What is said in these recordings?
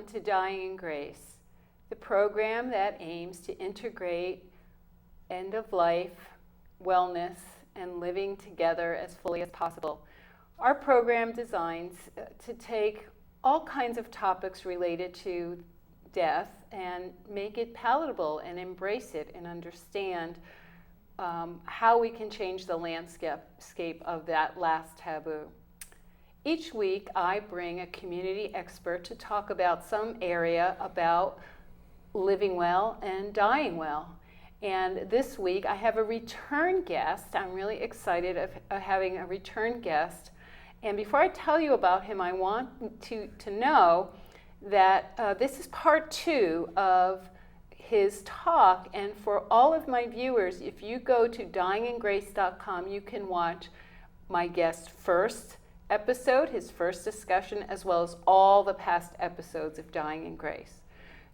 Welcome to Dying in Grace, the program that aims to integrate end-of-life wellness and living together as fully as possible. Our program designs to take all kinds of topics related to death and make it palatable and embrace it and understand how we can change the landscape of that last taboo. Each week, I bring a community expert to talk about some area about living well and dying well. And this week, I have a return guest. I'm really excited of having a return guest. And before I tell you about him, I want to know that this is part 2 of his talk. And for all of my viewers, if you go to dyingingrace.com, you can watch my guest's first episode, his first discussion, as well as all the past episodes of Dying in Grace.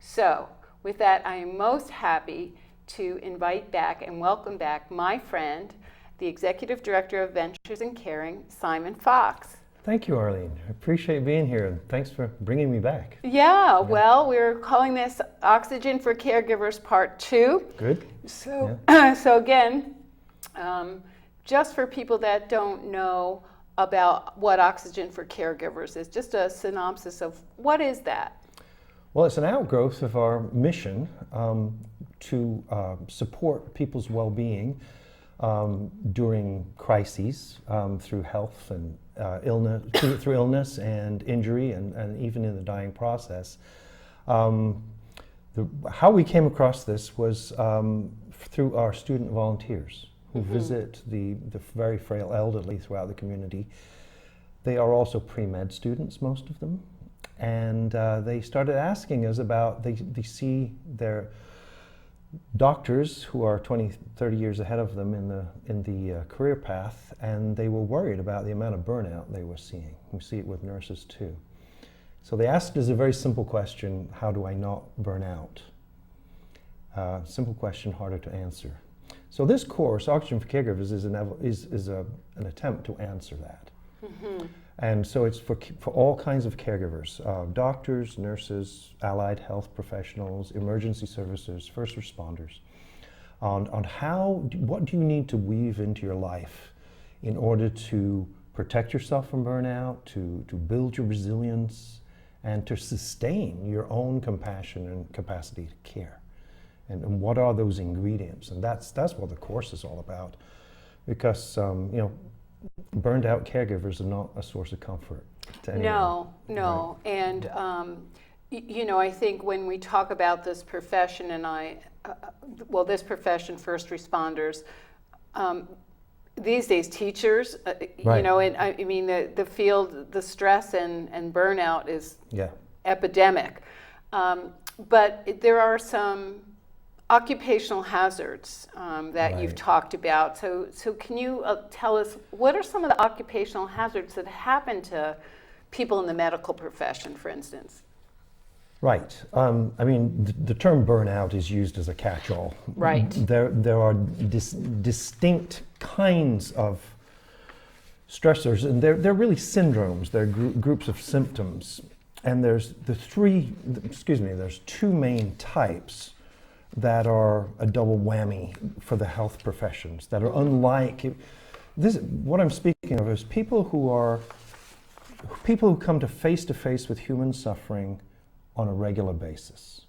So, with that, I am most happy to invite back and welcome back my friend, the Executive Director of Ventures and Caring, Simon Fox. Thank you, Arlene. I appreciate being here, and thanks for bringing me back. Yeah, well, we're calling this Oxygen for Caregivers Part 2. Good. So, so again, just for people that don't know about what Oxygen for Caregivers is, just a synopsis of what is that? Well, it's an outgrowth of our mission to support people's well-being during crises through health and illness, through illness and injury, and even in the dying process. How we came across this was through our student volunteers who visit the very frail elderly throughout the community. They are also pre-med students, most of them, and they started asking us about, they see their doctors who are 20, 30 years ahead of them in the career path, and they were worried about the amount of burnout they were seeing. We see it with nurses too. So they asked us a very simple question: how do I not burn out? Simple question, harder to answer. So this course, Oxygen for Caregivers, is an attempt to answer that. And so it's for all kinds of caregivers, doctors, nurses, allied health professionals, emergency services, first responders, on what do you need to weave into your life in order to protect yourself from burnout, to build your resilience, and to sustain your own compassion and capacity to care. And what are those ingredients? And that's what the course is all about, because burned out caregivers are not a source of comfort to anyone. No. Right. And I think when we talk about this profession, and this profession, first responders, these days teachers, right. And I mean the field, the stress and burnout is epidemic. But there are some occupational hazards that you've talked about. So can you tell us, what are some of the occupational hazards that happen to people in the medical profession, for instance? Right. I mean, the term burnout is used as a catch-all. Right. There are distinct kinds of stressors, and they're really syndromes. They're groups of symptoms. And there's there's 2 main types that are a double whammy for the health professions, that are unlike this. What I'm speaking of is people who come to face with human suffering on a regular basis.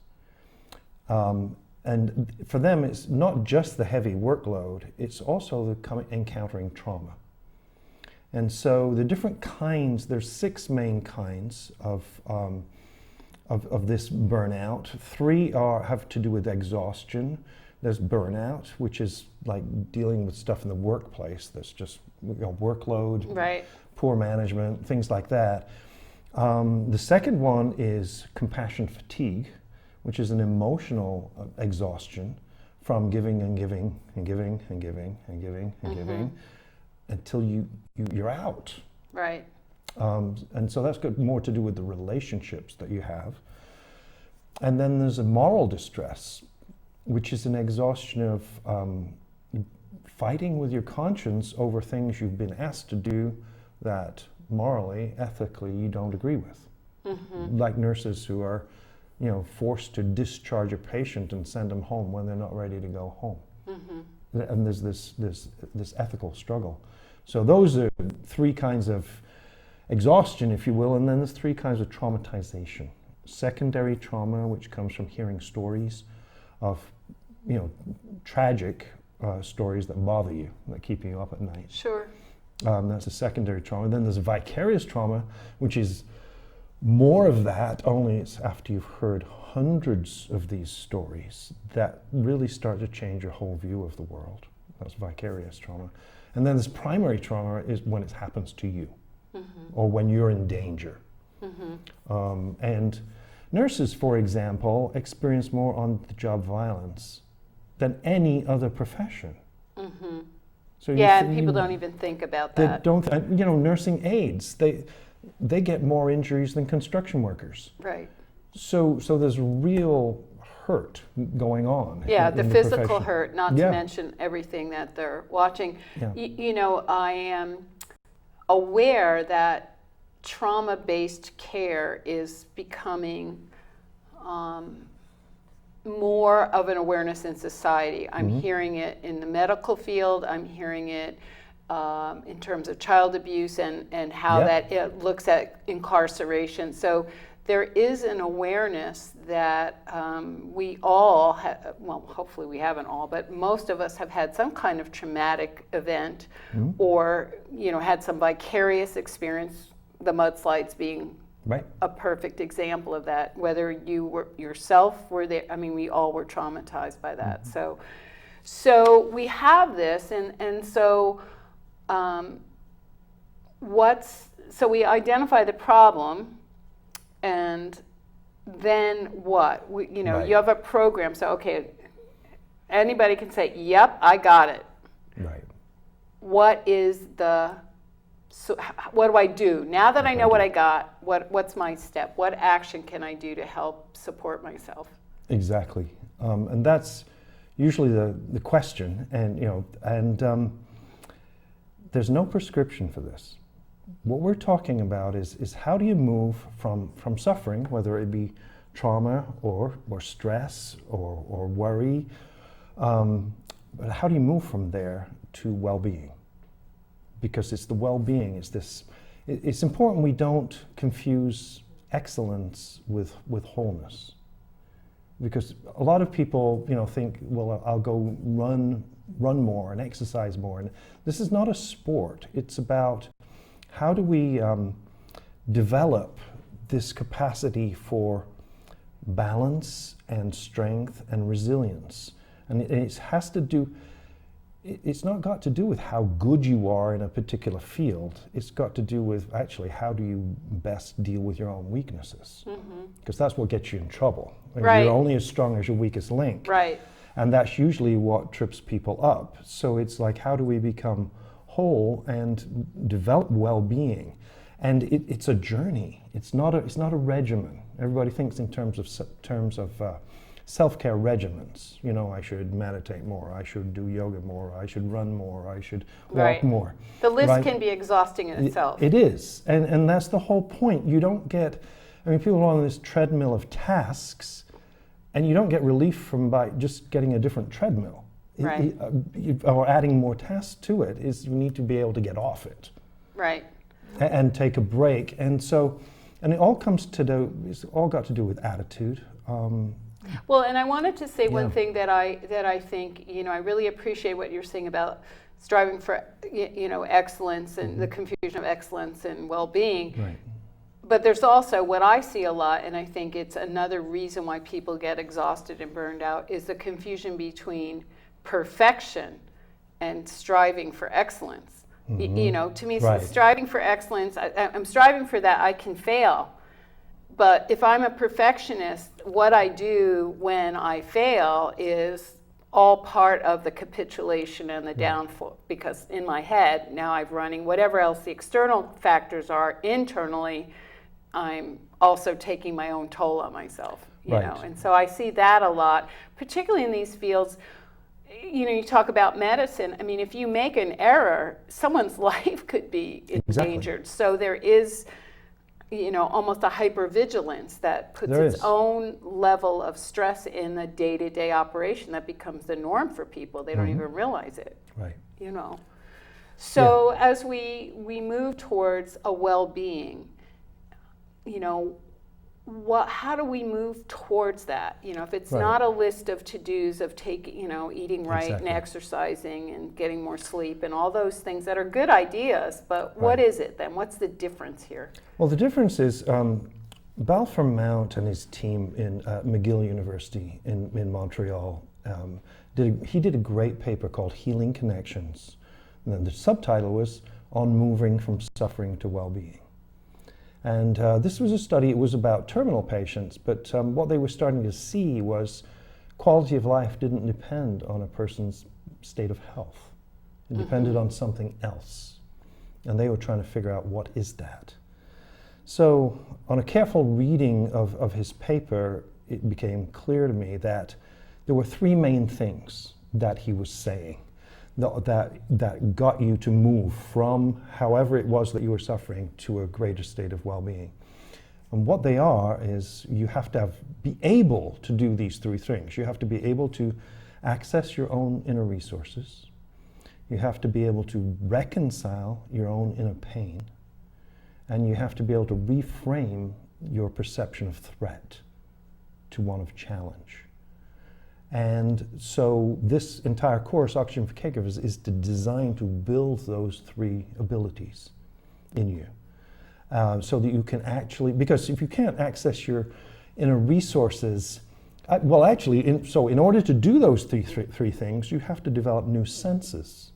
And for them, it's not just the heavy workload, it's also encountering trauma. And so the different kinds, there's 6 main kinds of this burnout. 3 have to do with exhaustion. There's burnout, which is like dealing with stuff in the workplace that's just workload, right, poor management, things like that. The second one is compassion fatigue, which is an emotional exhaustion from giving and giving and giving and giving and giving and giving until you're out. Right. And so that's got more to do with the relationships that you have. And then there's a moral distress, which is an exhaustion of fighting with your conscience over things you've been asked to do that morally, ethically, you don't agree with. like nurses who are, forced to discharge a patient and send them home when they're not ready to go home. And there's this ethical struggle. So those are three kinds of exhaustion, if you will, and then there's three kinds of traumatization. Secondary trauma, which comes from hearing stories of, tragic stories that bother you, that keep you up at night. Sure. That's a secondary trauma. Then there's vicarious trauma, which is more of that, only it's after you've heard hundreds of these stories that really start to change your whole view of the world. That's vicarious trauma. And then this primary trauma is when it happens to you, or when you're in danger. And nurses, for example, experience more on-the-job violence than any other profession. So and people don't even think about that. Nursing aides, they get more injuries than construction workers. Right. So there's real hurt going on. Yeah, in the the physical profession. hurt, not to mention everything that they're watching. Yeah. I am aware that trauma-based care is becoming more of an awareness in society. I'm hearing it in the medical field. I'm hearing it in terms of child abuse and how that it looks at incarceration. So there is an awareness that we all, well, hopefully we haven't all, but most of us have had some kind of traumatic event or, had some vicarious experience, the mudslides being a perfect example of that. Whether you were yourself were there, we all were traumatized by that. So we have this, and so so we identify the problem, and then what? You have a program. So okay, anybody can say, "Yep, I got it." Right. What is so what do I do now that I know what I got? What's my step? What action can I do to help support myself? Exactly, and that's usually the question. And there's no prescription for this. What we're talking about is how do you move from suffering, whether it be trauma or stress or worry, but how do you move from there to well-being? Because it's the well-being, it's important we don't confuse excellence with wholeness. Because a lot of people, think, well, I'll go run more and exercise more. And this is not a sport. It's about how do we develop this capacity for balance and strength and resilience. And it has to do, it's not got to do with how good you are in a particular field. It's got to do with actually how do you best deal with your own weaknesses. Because that's what gets you in trouble. Right. You're only as strong as your weakest link. Right. And that's usually what trips people up. So it's like, how do we become whole and develop well-being? And it's a journey. It's not a regimen. Everybody thinks in terms of self-care regimens. I should meditate more, I should do yoga more, I should run more, I should walk more. The list can be exhausting in itself. It is, and that's the whole point. You don't get, people are on this treadmill of tasks, and you don't get relief by just getting a different treadmill. Right. Or adding more tasks to it. You need to be able to get off it. Right. And take a break. And so, and it all it's all got to do with attitude. Well, and I wanted to say one thing that I think, I really appreciate what you're saying about striving for, excellence and the confusion of excellence and well-being. Right. But there's also what I see a lot, and I think it's another reason why people get exhausted and burned out, is the confusion between perfection and striving for excellence. To me, striving for excellence, I'm striving for that, I can fail. But if I'm a perfectionist, what I do when I fail is all part of the capitulation and the downfall. Because in my head, now I'm running whatever else the external factors are internally, I'm also taking my own toll on myself. You know, and so I see that a lot, particularly in these fields. You talk about medicine. If you make an error, someone's life could be endangered. So there is almost a hypervigilance that puts There its is. own level of stress in the day-to-day operation that becomes the norm for people. They don't even realize it, Right. So as we move towards a well-being, how do we move towards that? If it's Right. not a list of to-dos of eating right and Exactly. exercising and getting more sleep and all those things that are good ideas, but what Right. is it then? What's the difference here? Well, the difference is Balfour Mount and his team in McGill University in Montreal did a great paper called Healing Connections. And then the subtitle was On Moving from Suffering to Well-Being. And this was a study, it was about terminal patients, but what they were starting to see was quality of life didn't depend on a person's state of health. It depended on something else. And they were trying to figure out what is that. So on a careful reading of his paper, it became clear to me that there were three main things that he was saying that got you to move from however it was that you were suffering to a greater state of well-being. And what they are is you have to be able to do these three things. You have to be able to access your own inner resources. You have to be able to reconcile your own inner pain. And you have to be able to reframe your perception of threat to one of challenge. And so this entire course, Oxygen for Caregivers, is designed to build those three abilities in you. So that you can actually, because if you can't access your inner resources, in order to do those three things, you have to develop new senses.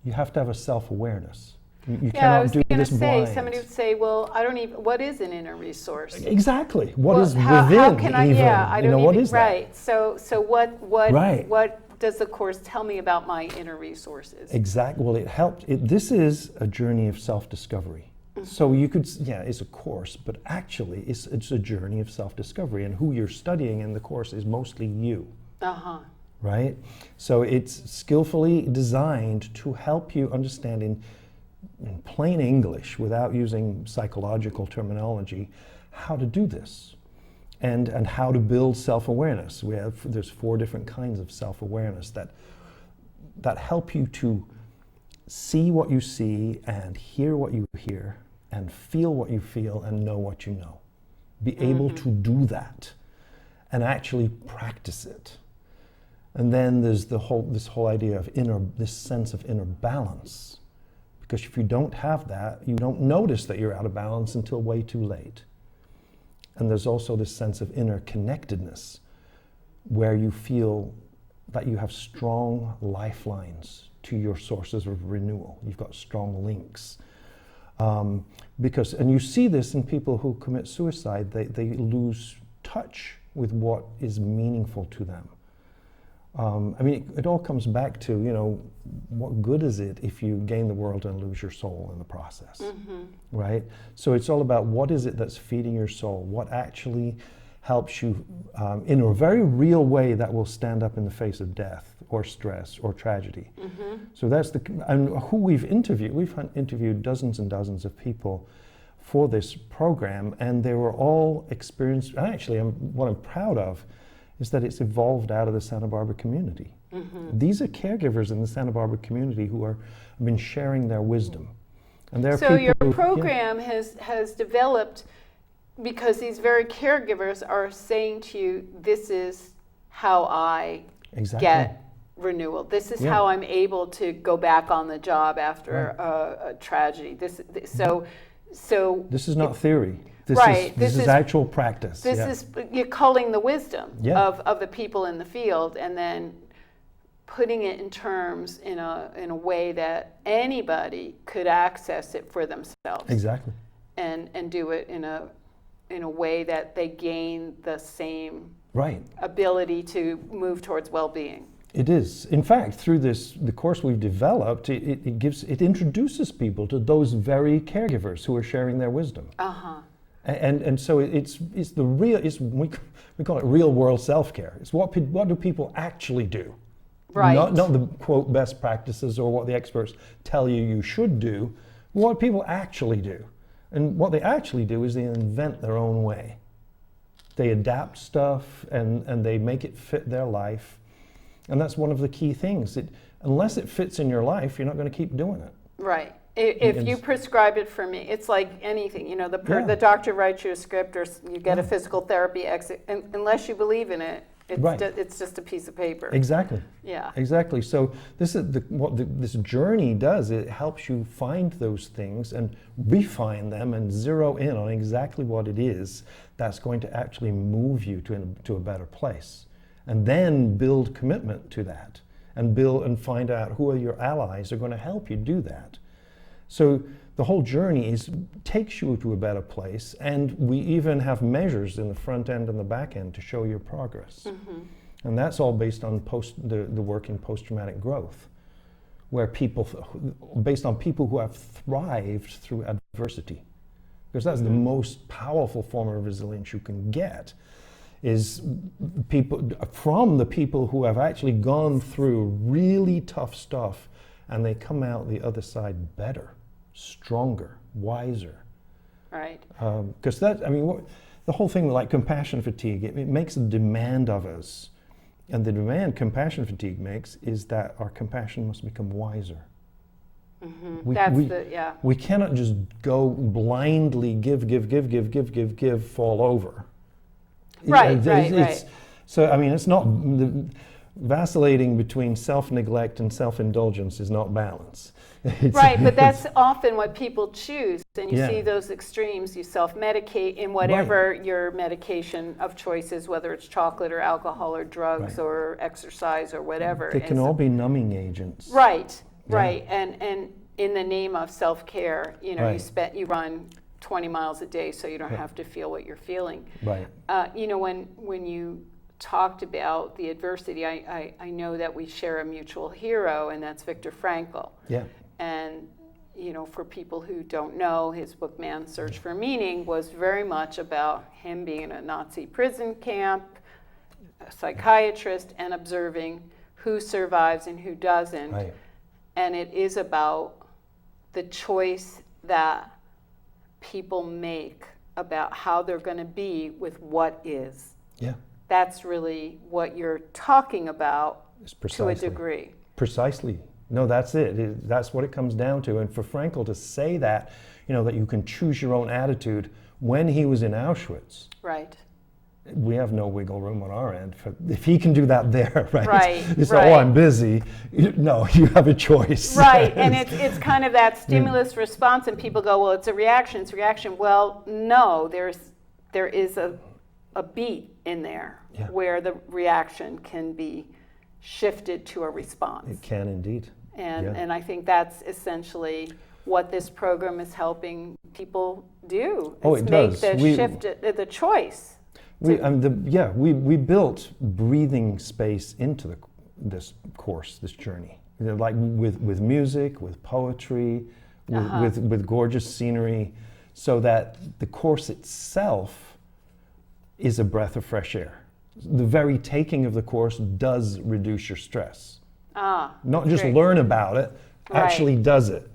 You have to have a self-awareness. You cannot do this blind. Somebody would say, well, I don't even, what is an inner resource? Exactly. What Well, is how within can I, even? I don't what even, is that? right. So Right. what does the course tell me about my inner resources? Exactly. Well, it helped. This is a journey of self-discovery. So you could, it's a course, but actually it's a journey of self-discovery, and who you're studying in the course is mostly you. Right? So it's skillfully designed to help you understand in plain English, without using psychological terminology, how to do this, and how to build self-awareness. There's 4 different kinds of self-awareness that help you to see what you see, and hear what you hear, and feel what you feel, and know what you know. Be able to do that, and actually practice it. And then there's this whole idea of this sense of inner balance. Because if you don't have that, you don't notice that you're out of balance until way too late. And there's also this sense of inner connectedness, where you feel that you have strong lifelines to your sources of renewal. You've got strong links. And you see this in people who commit suicide, they lose touch with what is meaningful to them. It all comes back to, what good is it if you gain the world and lose your soul in the process, right? So it's all about what is it that's feeding your soul, what actually helps you in a very real way that will stand up in the face of death or stress or tragedy. So that's and who we've interviewed dozens and dozens of people for this program, and they were all experienced, and actually what I'm proud of is that it's evolved out of the Santa Barbara community. These are caregivers in the Santa Barbara community who have been sharing their wisdom. And there are so your people program has developed because these very caregivers are saying to you, this is how I get renewal. This is how I'm able to go back on the job after a tragedy. So this is not theory. This is actual practice. This is you're culling the wisdom of the people in the field, and then putting it in terms in a way that anybody could access it for themselves. Exactly. And do it in a way that they gain the same ability to move towards well-being. It is. In fact, through the course we've developed, it introduces people to those very caregivers who are sharing their wisdom. And so it's the real, we call it real world self-care. It's what do people actually do? Right. Not the quote best practices or what the experts tell you should do, what people actually do. And what they actually do is they invent their own way. They adapt stuff and they make it fit their life. And that's one of the key things. Unless it fits in your life, you're not going to keep doing it. Right. If you prescribe it for me, it's like anything. You know, the doctor writes you a script, or you get a physical therapy exit, and unless you believe in it, it's just a piece of paper. Exactly. Yeah. Exactly. So this is what this journey does. It helps you find those things and refine them and zero in on exactly what it is that's going to actually move you to a better place, and then build commitment to that, and find out who are your allies who are going to help you do that. So the whole journey takes you to a better place, and we even have measures in the front end and the back end to show your progress. Mm-hmm. And that's all based on the work in post-traumatic growth, where based on people who have thrived through adversity. Because that's the most powerful form of resilience you can get, is from the people who have actually gone through really tough stuff, and they come out the other side better, stronger, wiser. Right. Because the whole thing with like compassion fatigue, it makes a demand of us. And the demand compassion fatigue makes is that our compassion must become wiser. Mm-hmm. We cannot just go blindly give, fall over. Right. So, it's not, vacillating between self-neglect and self-indulgence is not balance. Right, but that's often what people choose. And you see those extremes. You self-medicate in whatever your medication of choice is, whether it's chocolate or alcohol or drugs or exercise or whatever. They can all be numbing agents. Right. And in the name of self-care, you run 20 miles a day so you don't have to feel what you're feeling. Right. When you talked about the adversity, I know that we share a mutual hero, and that's Viktor Frankl. Yeah. And for people who don't know, his book Man's Search for Meaning was very much about him being in a Nazi prison camp, a psychiatrist, and observing who survives and who doesn't. Right. And it is about the choice that people make about how they're going to be with what is. Yeah. That's really what you're talking about to a degree. Precisely. No, that's it. That's what it comes down to. And for Frankl to say that, that you can choose your own attitude when he was in Auschwitz. Right. We have no wiggle room on our end. If he can do that there, right? Right. It's I'm busy. No, you have a choice. Right. And it's kind of that stimulus response, and people go, well, it's a reaction. It's a reaction. Well, no, there is a beat in there where the reaction can be shifted to a response. It can indeed. And I think that's essentially what this program is helping people do. It does. The choice. We built breathing space into this course, this journey. Like with music, with poetry, with gorgeous scenery, so that the course itself is a breath of fresh air. The very taking of the course does reduce your stress. Not just learn about it, actually does it.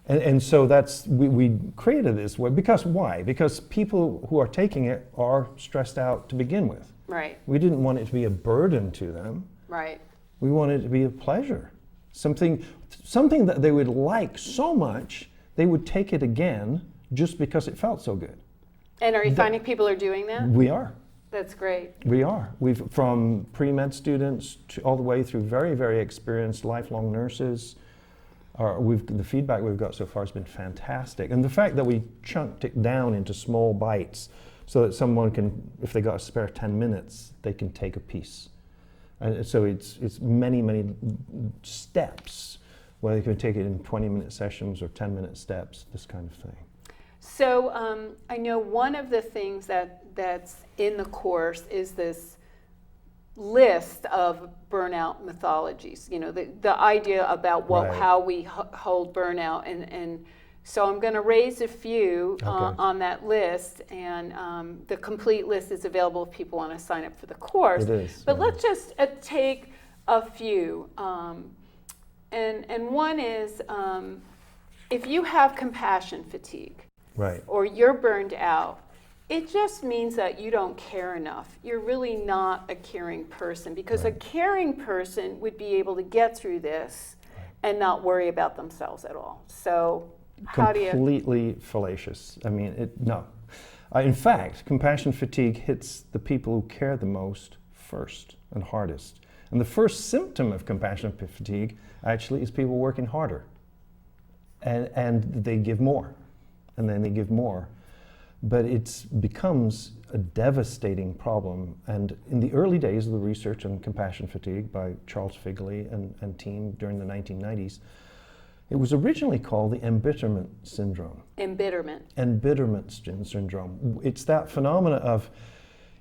And so we created this way. Because why? Because people who are taking it are stressed out to begin with. Right. We didn't want it to be a burden to them. Right. We wanted it to be a pleasure. Something that they would like so much, they would take it again just because it felt so good. And are you finding people are doing that? We are. That's great. We are. We've from pre-med students all the way through very, very experienced lifelong nurses. The feedback we've got so far has been fantastic. And the fact that we chunked it down into small bites so that someone can, if they got a spare 10 minutes, they can take a piece. And so it's many, many steps, where they can take it in 20-minute sessions or 10-minute steps, this kind of thing. So I know one of the things that's in the course is this list of burnout mythologies. The idea about how we hold burnout, and so I'm going to raise a few on that list, and the complete list is available if people want to sign up for the course. It is. But let's just take a few, and one is if you have compassion fatigue. Right. or you're burned out, it just means that you don't care enough. You're really not a caring person, because a caring person would be able to get through this and not worry about themselves at all. So how do you... Completely fallacious. I mean, no. In fact, compassion fatigue hits the people who care the most first and hardest. And the first symptom of compassion fatigue actually is people working harder. And they give more. And then they give more. But it becomes a devastating problem. And in the early days of the research on compassion fatigue by Charles Figley and team during the 1990s, it was originally called the embitterment syndrome. Embitterment syndrome. It's that phenomena of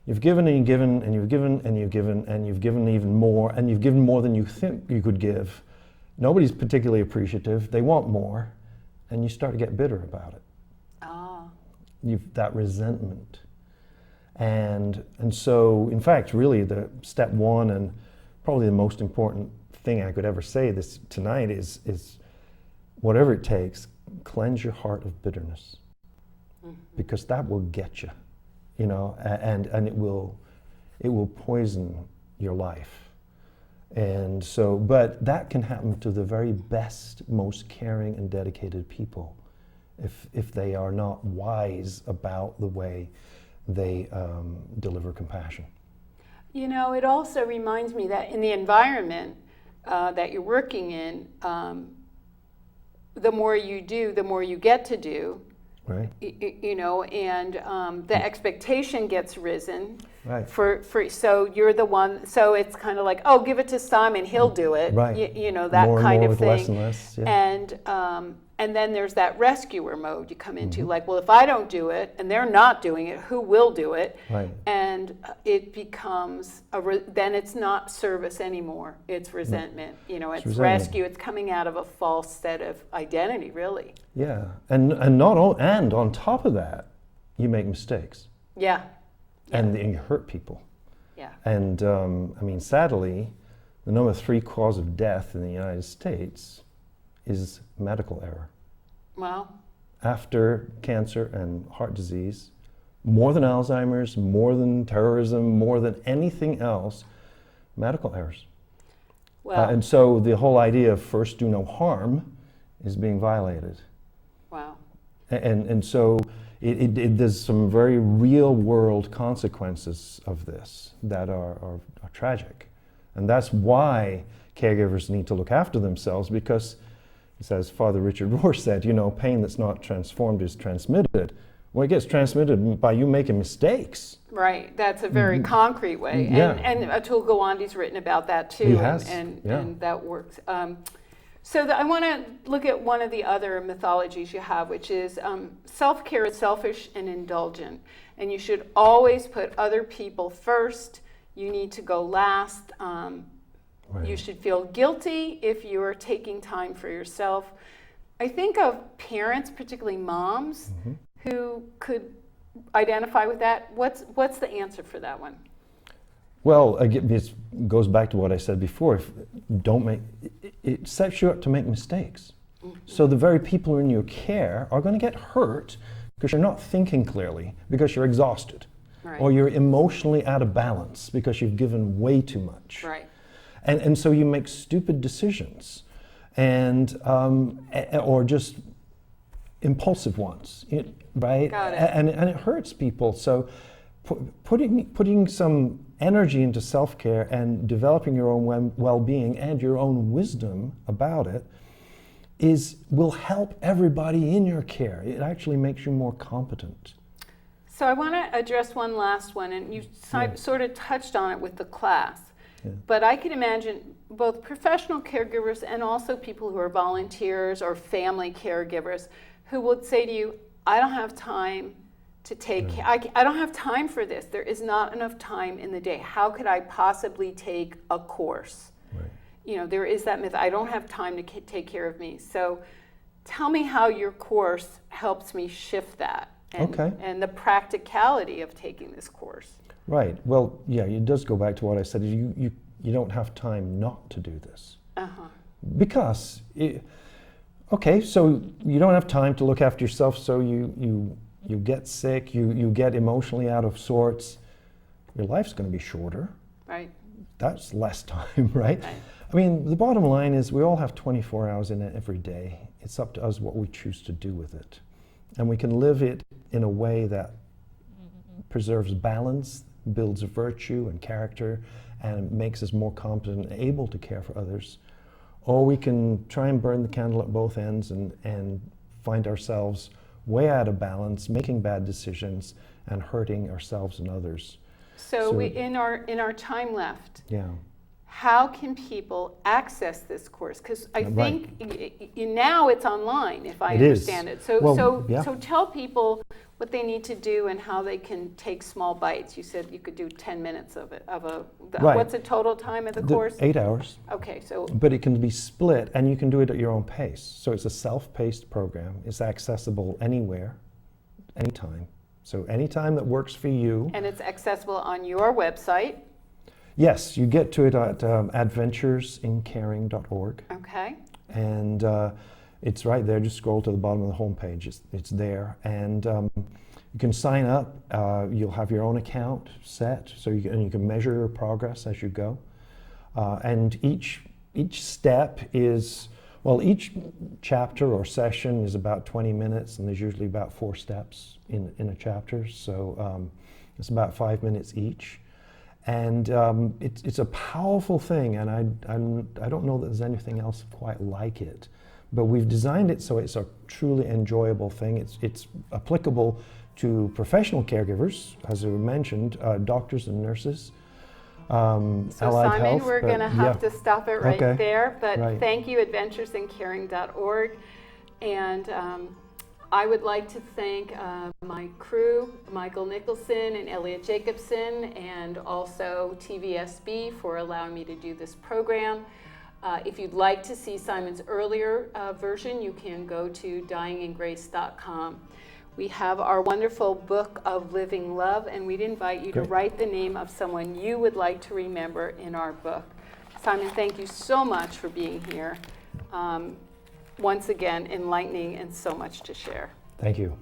you've given and you've given and you've given and you've given and you've given even more, and you've given more than you think you could give. Nobody's particularly appreciative. They want more, and you start to get bitter about it. That resentment. And so, in fact, really the step one, and probably the most important thing I could ever say this tonight is whatever it takes, cleanse your heart of bitterness. Because that will get you, and it will poison your life. And so, but that can happen to the very best, most caring and dedicated people, if they are not wise about the way they deliver compassion. It also reminds me that in the environment that you're working in, the more you do, the more you get to do. Right. And the expectation gets risen. Right. So you're the one. So it's kind of like, oh, give it to Simon, he'll do it. Right. That more kind and more of with thing. Less and less. Yeah. And then there's that rescuer mode you come into, like, well, if I don't do it and they're not doing it, who will do it? Right. And it becomes then it's not service anymore. It's resentment. It's resentment. rescue. It's coming out of a false set of identity, really. Yeah, and on top of that, you make mistakes. Yeah. And you hurt people. Yeah. And sadly, the number 3 cause of death in the United States is medical error. Wow. After cancer and heart disease, more than Alzheimer's, more than terrorism, more than anything else, medical errors. Well, and so the whole idea of first do no harm is being violated. Wow. And so there's some very real world consequences of this that are tragic. And that's why caregivers need to look after themselves, because, as Father Richard Rohr said, pain that's not transformed is transmitted. Well, it gets transmitted by you making mistakes. Right, that's a very concrete way. Yeah. And Atul Gawande's written about that too. He has, and that works. So I want to look at one of the other mythologies you have, which is self-care is selfish and indulgent. And you should always put other people first. You need to go last. Right. You should feel guilty if you're taking time for yourself. I think of parents, particularly moms, who could identify with that. What's the answer for that one? Well, again, it goes back to what I said before. It sets you up to make mistakes. So the very people who are in your care are going to get hurt because you're not thinking clearly, because you're exhausted. Right. Or you're emotionally out of balance because you've given way too much. Right. And so you make stupid decisions, or just impulsive ones, right? Got it. And it hurts people. So putting some energy into self-care and developing your own well-being and your own wisdom about it will help everybody in your care. It actually makes you more competent. So I want to address one last one, and you sort of touched on it with the class. Yeah. But I can imagine both professional caregivers and also people who are volunteers or family caregivers who would say to you, I don't have time to take care. I don't have time for this. There is not enough time in the day. How could I possibly take a course? Right. There is that myth. I don't have time to take care of me. So tell me how your course helps me shift that and the practicality of taking this course. Right. Well, yeah, it does go back to what I said. You don't have time not to do this. Because okay, so you don't have time to look after yourself, so you get sick, you get emotionally out of sorts, your life's going to be shorter. Right. That's less time, right? Right. I mean, the bottom line is we all have 24 hours in it every day. It's up to us what we choose to do with it. And we can live it in a way that preserves balance, builds virtue and character, and makes us more competent and able to care for others. Or we can try and burn the candle at both ends and find ourselves way out of balance, making bad decisions, and hurting ourselves and others. So we, in our time left, Yeah. how can people access this course? Because I Right. think now it's online, if I It is. understand it. So, Well, yeah. so tell people what they need to do and how they can take small bites. You said you could do 10 minutes of it. Right. What's the total time of the course? 8 hours. Okay, so But it can be split, and you can do it at your own pace. So it's a self-paced program. It's accessible anywhere, anytime. So anytime that works for you. and it's accessible on your website. Yes, you get to it at adventuresincaring.org, Okay. and it's right there. Just scroll to the bottom of the homepage. It's there, and you can sign up. You'll have your own account set, so you can measure your progress as you go. And each step is, well, each chapter or session is about 20 minutes, and there's usually about 4 steps in a chapter. So it's about 5 minutes each. And it's a powerful thing, and I don't know that there's anything else quite like it. But we've designed it so it's a truly enjoyable thing. It's applicable to professional caregivers, as we mentioned, doctors and nurses, So allied Simon, health. we're going to have to stop it right Okay. there. But Right. thank you, adventuresincaring.org. And I would like to thank my crew, Michael Nicholson and Elliot Jacobson, and also TVSB for allowing me to do this program. If you'd like to see Simon's earlier version, you can go to dyingingrace.com. We have our wonderful book of living love, and we'd invite you to Great. write the name of someone you would like to remember in our book. Simon, thank you so much for being here. Once again, enlightening and so much to share. Thank you.